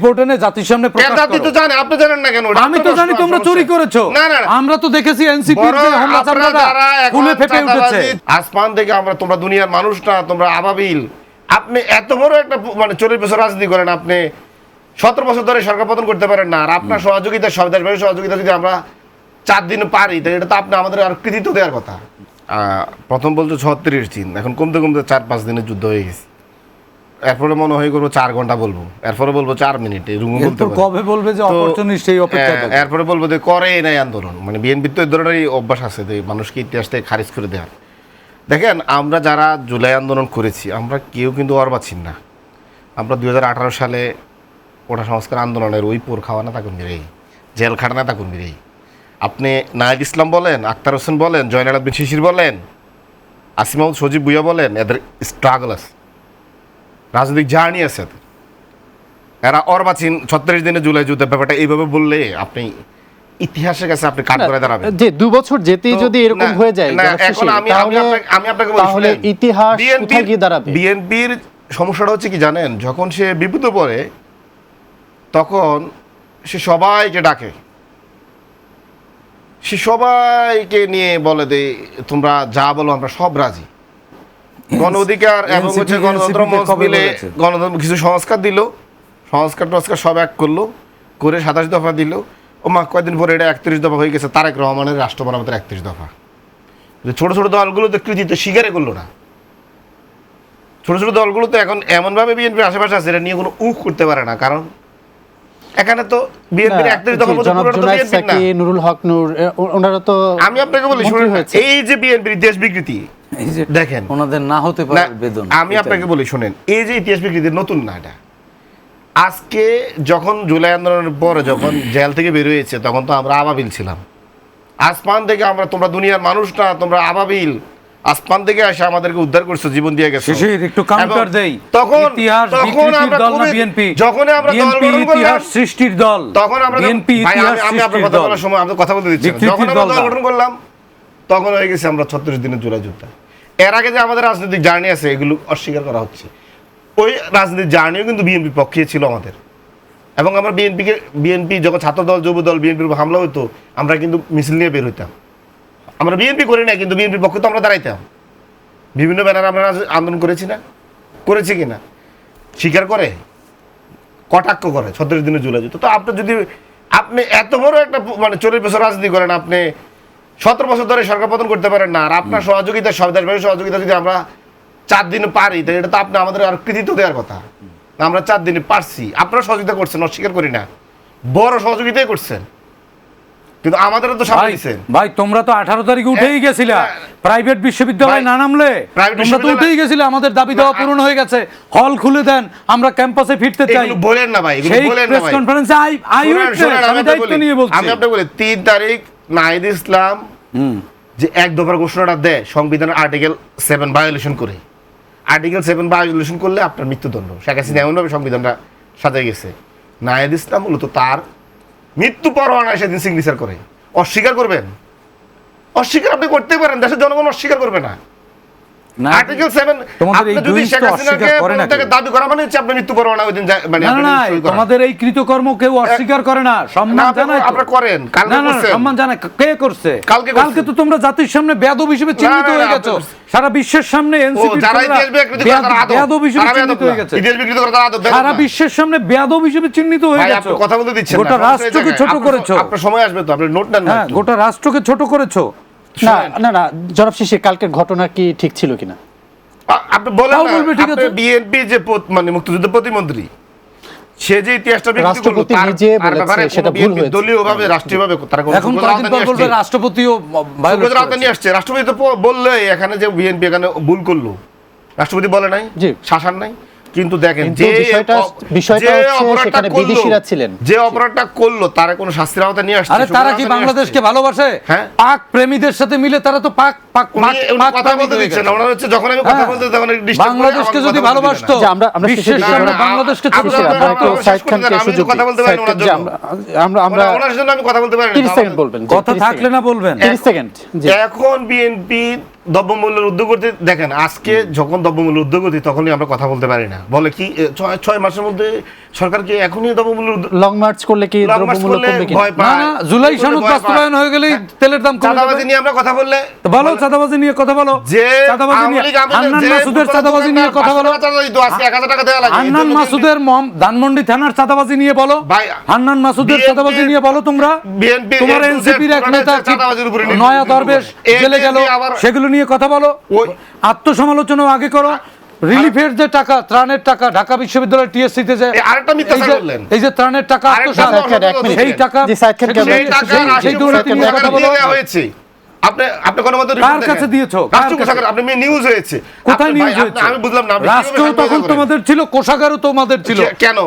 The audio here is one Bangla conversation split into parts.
রিপোর্ট এনে জাতির সামনে প্রকাশ করো। জাতি তো জানে, আপনি জানেন না কেন? আমি তো জানি তোমরা চুরি করেছো। আমরা তো দেখেছি এনসিপির যে হামলা চামড়াটা ফুলে ফেপে উঠেছে। আসমান থেকে আমরা, তোমরা দুনিয়ার মানুষ না, তোমরা আবাবিল। আপনি এত বড় একটা 40 বছর রাজনীতি করেন, আপনি 17 বছর ধরে সরকার পতন করতে পারেন না, আর আপনার সহযোগিতা, সরকারের সহযোগিতা যদি আমরা 4 দিন পারি, তাহলে এটা তো আপনি আমাদের আর কৃতিত্ব দেওয়ার কথা। প্রথম বলছো 36 দিন, এখন কমতে কমতে 4-5 দিনের যুদ্ধ হয়ে গেছে। এরপরে মনে হয় করবো 4 ঘন্টা বলবো, এরপরে বলবো 4 মিনিটে, কবে বলবে যে অপরচুনিস্ট, এই অপেক্ষা। এরপরে বলবো যে করে নাই আন্দোলন। বিএনপির তো এই ধরনেরই অভ্যাস আছে যে মানুষকে ইতিহাস থেকে খারিজ করে দেওয়ার। দেখেন, আমরা যারা জুলাই আন্দোলন করেছি, আমরা কেউ কিন্তু অর্বাচীন না। আমরা 2018 সালে ওটা সংস্কার আন্দোলনের ওই পোর খাওয়া নেতা কর্মীরাই, জেল খাটা নেতা কর্মীরাই। আপনি নায়েক ইসলাম বলেন, আক্তার হোসেন বলেন, জয়নাল আবদিন শিশির বলেন, আসিমাউল সজীব ভুইয়া বলেন, এদের স্ট্রাগল আছে, রাজনৈতিক জার্নি আছে। এরা অর্বাচীন 36 দিনে জুলাই যুদ্ধের ব্যাপারটা এইভাবে বললে আপনি ইতিহাসের কাছে আপনি কাট করে দাঁড়াবেন। যে 2 বছর যেতেই যদি এরকম হয়ে যায়, এখন আমি আপনাকে বলি, তাহলে ইতিহাস কোথায় গিয়ে দাঁড়াবে? বিএনপির সমস্যাটা হচ্ছে কি জানেন, যখন সে বিপদে পড়ে তখন সে সবাইকে ডাকে, সে সবাইকে নিয়ে বলে দে তোমরা যা বলো আমরা সব রাজি। গণ অধিকার এবং হচ্ছে গণতন্ত্র মঞ্চ মিলে গণতন্ত্র কিছু সংস্কার দিল, সংস্কার টস্কার সব এক করলো, করে 27 দফা দিল। ও মা, কয়েকদিন পরে এটা 31 দফা হয়ে গেছে, তারেক রহমানের রাষ্ট্র মেরামতের 31 দফা। ছোট ছোট দলগুলো তো কৃতিত্ব স্বীকারই করলো না। ছোট ছোট দলগুলো তো এখন এমনভাবে বিএনপির আশেপাশে আছে, এটা নিয়ে কোনো উখ করতে পারে না, কারণ এখানে তো বিএনপির 31 দফা না। নুরুল হক নূর, ওনারা তো, আমি আপনাকে বলি শুনুন, এই যে বিএনপির দেশ বিকৃতি দেখেন, ওনাদের না হতে পারে বেদন। আমি আপনাকে বলি শুনেন, এই যে ইতিহাস বিকৃতি নতুন না এটা। আজকে যখন জুলাই আন্দোলনের পরে যখন জেল থেকে বের হয়েছে, তখন তো আমরা আবাবিল ছিলাম। আসমান থেকে আমরা, তোমরা দুনিয়ার মানুষ না, তোমরা আবাবিল। আসমান থেকে এসে আমাদেরকে উদ্ধার করছো, জীবন দিয়ে গেছো। একটু কাউন্টার দেই, তখন ইতিহাস বিকৃতির দল না বিএনপি, যখন আমরা বিএনপি ইতিহাস সৃষ্টির দল, তখন আমরা বিএনপি ইতিহাস সৃষ্টির দল। সময় আমরা কথা বলতে দিচ্ছি, যখন আমরা দল গঠন করলাম তখন হয়ে গেছে আমরা 36 দিনের জুলাই যুদ্ধ। এর আগে যে আমাদের রাজনৈতিক জার্নি আছে, এগুলো অস্বীকার করা হচ্ছে। ওই রাজনৈতিক জার্নিও কিন্তু বিএনপির পক্ষে ছিল আমাদের। এবং আমরা বিএনপি যখন ছাত্র দল, যুব দল বিএনপির উপর হামলা হতো, আমরা কিন্তু মিছিল নিয়ে বের হইতাম। আমরা বিএনপি করি না, কিন্তু বিএনপির পক্ষে তো আমরা দাঁড়াইতাম। বিভিন্ন ব্যানারে আমরা আন্দোলন করেছি না, করেছি কিনা স্বীকার করে, কটাক্ষ করে 36 দিনের জুলাই যুদ্ধ। তো আপনি এত বড় একটা 40 বছর রাজনীতি করেন, আপনি 17 বছর ধরে সরকার পতন করতে পারেন না, আর আপনার সহযোগিতা, সরকারের সহযোগিতা যদি আমরা 4 দিনে পারি, তাহলে এটা তো আপনি আমাদের আর কৃতিত্ব দেওয়ার কথা। আমরা 4 দিনে পারছি, আপনারা সহযোগিতা করছেন, অস্বীকার করি না, বড় সহযোগিতাই করছেন, কিন্তু আমাদের তো সামনে দিয়েছেন। ভাই তোমরা তো 18 তারিখে উঠেই গেছিলা, প্রাইভেট বিশ্ববিদ্যালয় না নামলে তোমরা তো উঠেই গেছিলে। আমাদের দাবি দেওয়া পূরণ হয়ে গেছে, হল খুলে দেন, আমরা ক্যাম্পাসে ফিরতে চাই। এগুলো বলেন না ভাই, এগুলো বলেন না ভাই। প্রেস কনফারেন্সে আমি দায়িত্ব নিয়ে বলছি। আমি আপনাকে বলি, 3 তারিখ নাহিদ ইসলাম যে এক দফার ঘোষণাটা দেয় সংবিধানের আর্টিকেল 7 ভায়োলেশন করে, আর্টিকেল 7 ভায়োলেশন করলে আপনার মৃত্যুদণ্ড। শেখ হাসিনা এমনভাবে সংবিধানটা সাজাই গেছে, নাহিদ ইসলাম মূলত তার মৃত্যু পরোয়ানায় সেদিন সিগনেচার করে। অস্বীকার করবেন? অস্বীকার আপনি করতে পারেন, দেশের জনগণ অস্বীকার করবে না। আর্টিকেল 7 আপনি যদি শেখ হাসিনাকে দাবি করা মানে হচ্ছে আপনি মৃত্যু পরোয়ানা ওই দিন তোমাদের এই কৃতকর্ম কেউ অস্বীকার করে না, সম্মান জানায়। আপনারা করেন, কালকে করছেন, সম্মান জানায়। কে করছে? কালকে তো তোমরা জাতির সামনে বেয়াদব হিসেবে চিহ্নিত হয়ে গেছো, সারা বিশ্বের সামনে এনসিপি বেয়াদব হিসেবে চিহ্নিত হয়ে গেছে, সারা বিশ্বের সামনে বেয়াদব হিসেবে চিহ্নিত হয়ে গেছে। কথা বলতে দিচ্ছেন না, গোটা রাষ্ট্রকে ছোট করেছো। আপনার সময় আসবে তো, আপনি নোট নেন না। গোটা রাষ্ট্রকে ছোট করেছো। না জনাব শিশির, কালকের ঘটনা কি ঠিক ছিল কিনা আপনি বলেন না। আপনি বিএনপি যে মুক্তিযুদ্ধ প্রতিমন্ত্রী, সে যে ইতিহাসটা রাষ্ট্রপতি নিজে বলেছে সেটা ভুল হয়েছে, দলীয়ভাবে রাষ্ট্রীয়ভাবে তারা এখন কয়েকদিন পর বলবে রাষ্ট্রপতিও নিয়ে আসছে। রাষ্ট্রপতি তো বললে এখানে যে বিএনপি এখানে ভুল করলো, রাষ্ট্রপতি বলে নাই, শাসন নাই। কিন্তু দেখেন যে যে অপরাধটা করলো তারা কোনো শাস্তির আওতায় নিয়ে আসছে। আরে তারা কি বাংলাদেশকে ভালোবাসে? পাক প্রেমীদের সাথে মিলে তারা তো পাক কথা বলতে দিচ্ছেন না। ওনারা হচ্ছে যখন আমি কথা বলতে তখন বাংলাদেশকে যদি ভালোবাসতো, আমরা বিশ্বের সামনে বাংলাদেশকে সাইড খানকে সুযোগ কথা বলতে পারি আমরা ওনার জন্য আমি কথা বলতে পারি না। 30 সেকেন্ড বলবেন, কথা থাকলে না বলবেন। 30 সেকেন্ড। এখন বিএনপি দ্রব্যমূল্যের ঊর্ধ্বগতি দেখেন, আজকে যখন দ্রব্যমূল্যের ঊর্ধ্বগতি তখনই আমরা কথা বলতে পারি না। বলে কি 6 মাসের মধ্যে সরকার কি এখনই দ্রব্যমূল্য লং মার্চ করলে কি দ্রব্যমূল্য কমবে কি? ভয় না পায়। না, জুলাই সনদ বাস্তবায়ন হয়ে গেলেই তেলের দাম কমে চাঁদাবাজি যাবে। নিয়ে আমরা কথা বললে তো বলো, চাঁদাবাজি নিয়ে কথা বলো। যে চাঁদাবাজি নিয়ে, হান্নান মাসুদের চাঁদাবাজি নিয়ে কথা বলো। আজকে 1000 টাকা দেওয়া লাগে। হান্নান মাসুদের ধানমন্ডি থানার চাঁদাবাজি নিয়ে বলো। ভাই, হান্নান মাসুদের চাঁদাবাজি নিয়ে বলো তোমরা। বিএনপি তোমার এনসিপির এক নেতা চাঁদাবাজির উপরে নয়া দরবেশ জেলে গেল, আবার সেগুলো নিয়ে কথা বলো। আত্মসমালোচনা আগে করো। রিলিফের যে টাকা, ত্রাণের টাকা, ঢাকা বিশ্ববিদ্যালয় টিএসসি তে যে আরেকটা মিথ্যা বললেন, এই যে ত্রাণের টাকা আত্মসাৎ, সেই টাকা জি, সাইদ খান কেমন? সেই টাকা সেই দুর্নীতি নিয়ে কথা বলো। দেওয়া হয়েছে। আপনি গণমাধ্যমে কার কাছে দিয়েছো? রাষ্ট্র কোষাগার, আপনি নিউজ হয়েছে কোথায় নিউজ ভাই, হয়েছে? আমি বুঝলাম না, আপনি রাষ্ট্র কিভাবে তখন সন্দেহ করেন? তোমাদের ছিল, কোষাগারও তোমাদের ছিল। কেন?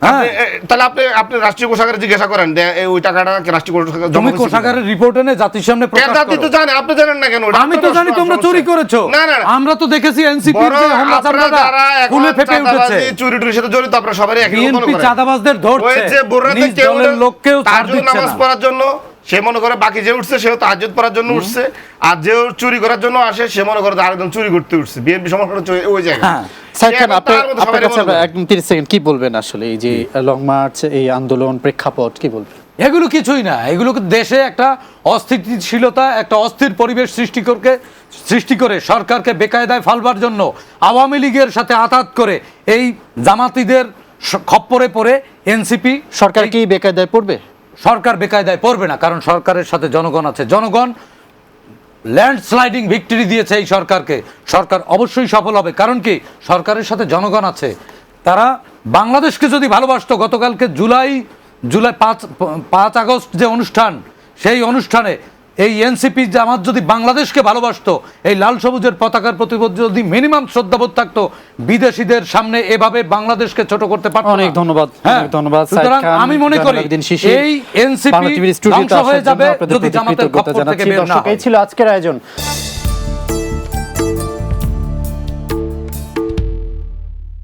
হ্যাঁ। তাহলে আপনি রাষ্ট্রীয় কোষাগারে জিজ্ঞাসা করেন ওই টাকাটা কি রাষ্ট্রীয় কোষাগারে জমা তুমি হয়েছে কিনা? কোষাগারের রিপোর্ট এনে জাতির সামনে প্রকাশ জাতি তো করো। জানে, আপনি জানেন না কেন? আমি তো জানি তোমরা চুরি করেছো। না না না। আমরা তো দেখেছি এনসিপি বড় যে হামলা আপনারা চামড়াটা যারা এখন ফুলে ফেপে উঠেছে। চাঁদাবাজি, চুরি-টুরির সাথে জড়িত, আপনারা সবারই একই রকম মনে বিএনপি করেন। চাঁদাবাজদের ধরছে, ওই যে বোররাতে নিজ কেউ দলের লোককেও ছাড় তাহাজ্জুদ দিচ্ছে নামাজ না। পড়ার জন্য সে মনে করে বাকি যে উঠছে সেও তাহাজ্জুদ পড়ার জন্য উঠছে, আর যে চুরি করার জন্য আসে সে মনে করে আরেকজন চুরি করতে উঠছে। বিএনপি সমস্যা হচ্ছে ওই জায়গায়। হ্যাঁ। সাইদ খান, সে এখন তার মতো আপনার সবারই কাছে মনে করে। একদম 30 সেকেন্ড কি বলবেন আসলে এই যে লং মার্চ, এই আন্দোলন, প্রেক্ষাপট কি বলবেন? এগুলো কিছুই না। এগুলো দেশে একটা অস্থিতিশীলতা, একটা অস্থির পরিবেশ সৃষ্টি করে সরকারকে বেকায়দায় ফালবার জন্য আওয়ামী লীগের সাথে আঘাত করে এই জামাতিদের খপ্পরে পড়ে এনসিপি সরকার কি বেকায়দায় পড়বে? সরকার বেকায়দায় পড়বে না, কারণ সরকারের সাথে জনগণ আছে। জনগণ ল্যান্ডস্লাইডিং ভিক্টরি দিয়েছে এই সরকারকে। সরকার অবশ্যই সফল হবে, কারণ কি সরকারের সাথে জনগণ আছে। তারা বাংলাদেশকে যদি ভালোবাসতো, গতকালকে জুলাই 5 আগস্ট যে অনুষ্ঠান, সেই অনুষ্ঠানে এই এনসিপি জামাত যদি বাংলাদেশকে ভালোবাসতো, এই লাল সবুজের পতাকার প্রতি যদি মিনিমাম শ্রদ্ধাবোধ থাকতো, বিদেশিদের সামনে এভাবে বাংলাদেশকে ছোট করতে পারতো না। অনেক ধন্যবাদ, হ্যাঁ। অনেক ধন্যবাদ সাইদ সুতরাং খান, আমি মনে করি জালালউদ্দিন শিশির, এই এনসিপি বাংলা টিভির স্টুডিওতে ধ্বংস হয়ে আসার জন্য যাবে আপনাদের যদি প্রতি জামাতের কৃতজ্ঞতা খপ্পর থেকে জানাচ্ছি। বের না দর্শক, হয়। এই ছিল আজকের আয়োজন।